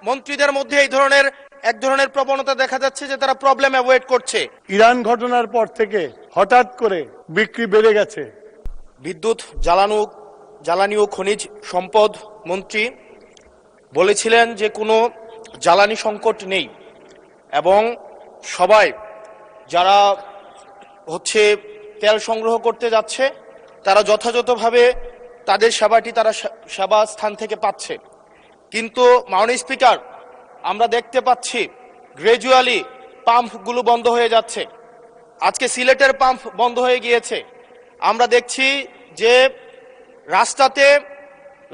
মন্ত্রীদের মধ্যে এক ধরনের প্রবণতা দেখা যাচ্ছে যে তারা প্রবলেম অ্যাভয়েড করছে। ইরান ঘটনার পর থেকে হঠাৎ করে বিক্রি বেড়ে গেছে। বিদ্যুৎ জ্বালানি ও খনিজ সম্পদ মন্ত্রী বলেছিলেন যে কোনো জ্বালানি সংকট নেই এবং সবাই যারা তেল সংগ্রহ করতে যাচ্ছে তারা যথাযথভাবে তাদের সেবা স্থান থেকে পাচ্ছে। কিন্তু মাননীয় স্পিকার, আমরা দেখতে পাচ্ছি গ্র্যাজুয়ালি পাম্পগুলো বন্ধ হয়ে যাচ্ছে। আজকে সিলেটের পাম্প বন্ধ হয়ে গিয়েছে। আমরা দেখছি যে রাস্তাতে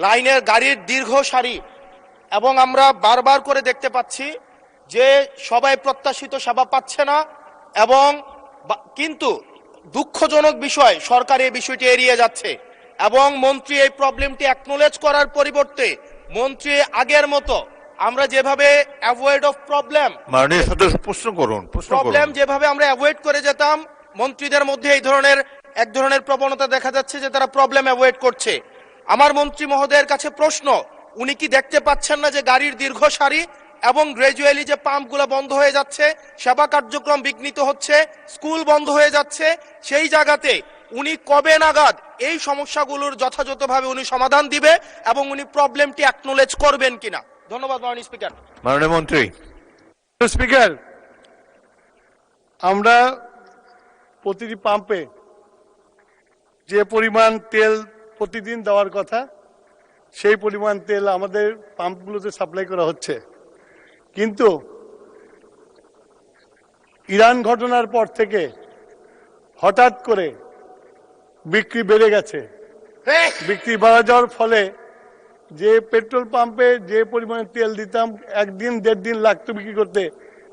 লাইনের গাড়ির দীর্ঘ সারি এবং আমরা বারবার করে দেখতে পাচ্ছি যে সবাই প্রত্যাশিত সেবা পাচ্ছে না এবং কিন্তু দুঃখজনক বিষয় সরকার এই বিষয়টি এড়িয়ে যাচ্ছে এবং মন্ত্রী এই প্রবলেমটি অ্যাকনোলেজ করার পরিবর্তে মন্ত্রী আগের মতো আমরা যেভাবে অ্যাভয়েড অফ প্রবলেম মাননীয় সদস্য প্রবলেম যেভাবে আমরা অ্যাভয়েড করে যেতাম, মন্ত্রীদের মধ্যে এক ধরনের প্রবণতা দেখা যাচ্ছে যে তারা প্রবলেম অ্যাভয়েড করছে। আমার মন্ত্রী মহোদয়ের কাছে প্রশ্ন, উনি কি দেখতে পাচ্ছেন না যে গাড়ির দীর্ঘ সারি এবং গ্র্যাজুয়ালি যে পাম্পগুলো বন্ধ হয়ে যাচ্ছে, সেবা কার্যক্রম বিঘ্নিত হচ্ছে, স্কুল বন্ধ হয়ে যাচ্ছে, সেই জায়গাতে উনি কবে নাগাদ এই সমস্যাগুলোর যথাযথভাবে উনি সমাধান দিবে এবং উনি প্রবলেমটি অ্যাকনোলেজ করবেন কিনা? ধন্যবাদ মাননীয় স্পিকার। মাননীয় মন্ত্রী। স্পিকার, আমরা প্রতিটি পাম্পে যে পরিমাণ তেল প্রতিদিন দেওয়ার কথা সেই পরিমাণ তেল আমাদের পাম্পগুলোতে সাপ্লাই করা হচ্ছে, কিন্তু ইরান ঘটনার পর থেকে হঠাৎ করে বিক্রি বেড়ে গেছে। বিক্রি বাড়া যাওয়ার ফলে যে পেট্রোল পাম্পে যে পরিমাণে তেল দিতাম একদিন দেড় দিন লাগতো বিক্রি করতে,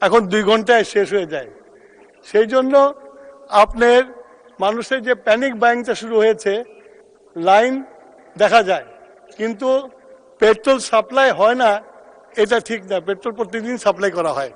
এখন 2 ঘন্টায় শেষ হয়ে যায়। সেই জন্য আপনার মানুষের যে প্যানিক বাইংটা শুরু হয়েছে, লাইন দেখা যায় কিন্তু পেট্রোল সাপ্লাই হয় না, এটা ঠিক না। পেট্রোল প্রতিদিন সাপ্লাই করা হয়।